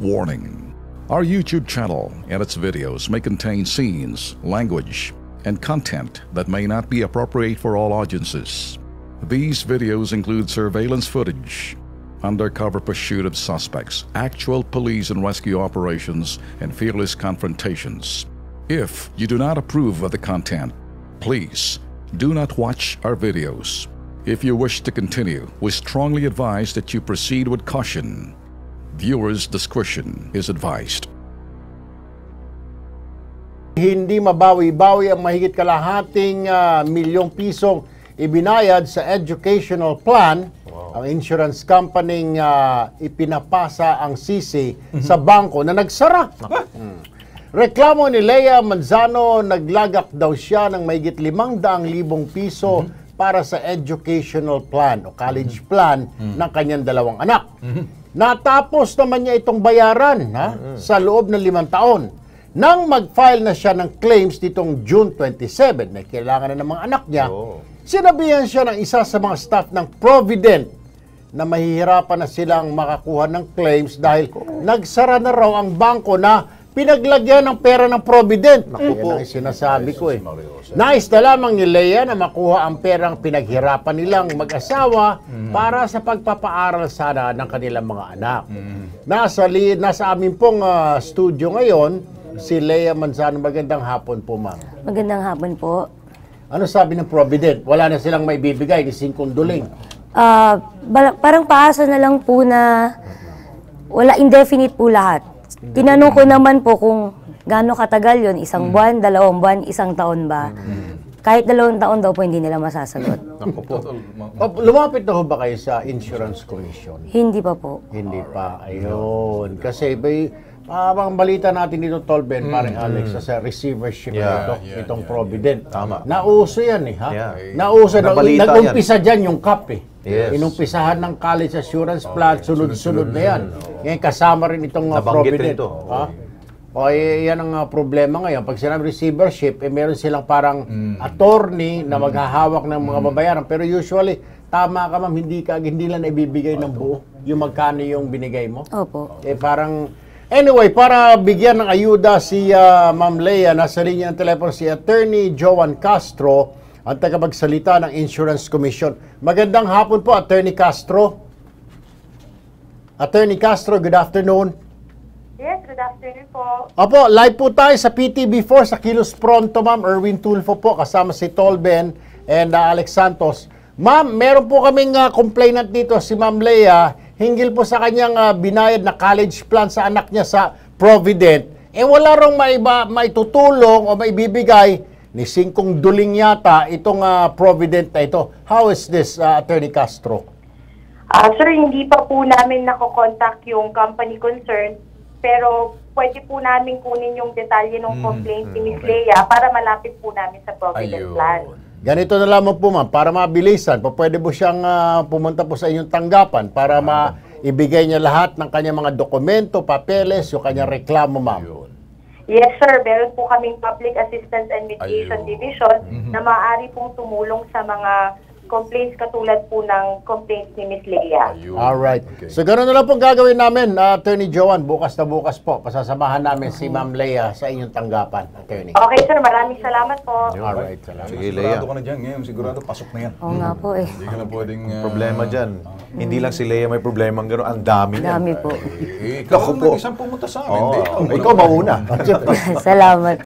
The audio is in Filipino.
Warning: our YouTube channel and its videos may contain scenes, language, and content that may not be appropriate for all audiences. These videos include surveillance footage, undercover pursuit of suspects, actual police and rescue operations, and fearless confrontations. If you do not approve of the content, please do not watch our videos. If you wish to continue, we strongly advise that you proceed with caution. Viewers' discretion is advised. Hindi mabawi-bawi ang mahigit kalahating milyong pisong ibinayad sa educational plan. Ang insurance company ipinapasa ang sisi sa bangko na nagsara. Reklamo ni Lea Manzano, naglagak daw siya ng mahigit 500,000 piso para sa educational plan o college plan ng kanyang dalawang anak. Natapos naman niya itong bayaran sa loob ng 5 taon. Nang mag-file na siya ng claims nitong June 27, na kailangan na ng mga anak niya, sinabihan siya ng isa sa mga staff ng Provident na mahihirapan na silang makakuha ng claims dahil nagsara na raw ang bangko na pinaglagyan ng pera ng Provident. Naku po, yan ang sinasabi ko eh. Nais na lamang ni Lea na makuha ang perang pinaghirapan nilang mag-asawa para sa pagpapaaral sana ng kanilang mga anak. Nasa amin pong studio ngayon, si Lea Manzano. Magandang hapon po, ma'am. Magandang hapon po. Ano sabi ng Provident? Wala na silang may bibigay ni Singkong Duling. Parang paasa na lang po na wala, indefinite po lahat. Tinanong ko naman po kung gaano katagal yun, 1 buwan, 2 buwan, 1 taon ba? Kahit 2 taon daw po hindi nila masasagot. Lumapit na ho ba kayo sa Insurance Commission? Hindi pa po. Hindi pa. Ayun. Kasi ang balita natin dito, Tolben, parang Alex, sa receivership itong Provident. Tama. Nauso yan eh, ha? Nauso, nag-umpisa dyan yung CAP eh. Inumpisahan ng college assurance plan, sunod-sunod na yan. Ngayon, kasama rin itong Provident. O, yan ang problema ngayon. Pag sinabi receivership, meron silang parang attorney na maghahawak ng mga babayaran. Pero usually, tama ka ma'am, hindi lang ibibigay ng buo yung magkano yung binigay mo. Opo. Anyway, para bigyan ng ayuda si Ma'am Lea, nasa linya ng telepono si Attorney Joan Castro, ang tagapagsalita ng Insurance Commission. Magandang hapon po, Attorney Castro. Attorney Castro, good afternoon. Yes, good afternoon po. Opo, live po tayo sa PTB4 sa Kilos Pronto, Ma'am. Erwin Tulfo po, kasama si Tolben and Alex Santos. Ma'am, meron po kaming complainant dito, si Ma'am Lea, hinggil po sa kanyang binayad na college plan sa anak niya sa Provident. Wala rong maitutulong o maibibigay ni Singkong Duling yata itong Provident na ito. How is this, Attorney Castro? Sir, hindi pa po namin nakokontakt yung company concerned, pero pwede po namin kunin yung detalye ng complaint ni Ms. Lea para malapit po namin sa Provident plan. Ganito na lamang po, ma'am, para mabilisan, pwede po siyang pumunta po sa inyong tanggapan para maibigay niya lahat ng kanyang mga dokumento, papeles, yung kanyang reklamo, ma'am. Yes, sir. Meron po kaming Public Assistance and Mediation Division na maaari pong tumulong sa mga complaints katulad po ng complaints ni Ms. Lea. Alright. Okay. So, ganoon na lang pong gagawin namin, Attorney Joan. Bukas na bukas po, pasasamahan namin si Ma'am Lea sa inyong tanggapan, Attorney. Okay, sir. Maraming salamat po. Alright, salamat. Sige, Lea. Sigurado ka na dyan ngayon. Sigurado pasok na yan. Oo nga po eh. Hindi ka na pwedeng... Problema dyan. Hindi lang si Lea may problema ng gano'n. Ang dami yan. Dami po. ikaw ang nag-isang pumunta sa amin. Ikaw mauna. Salamat.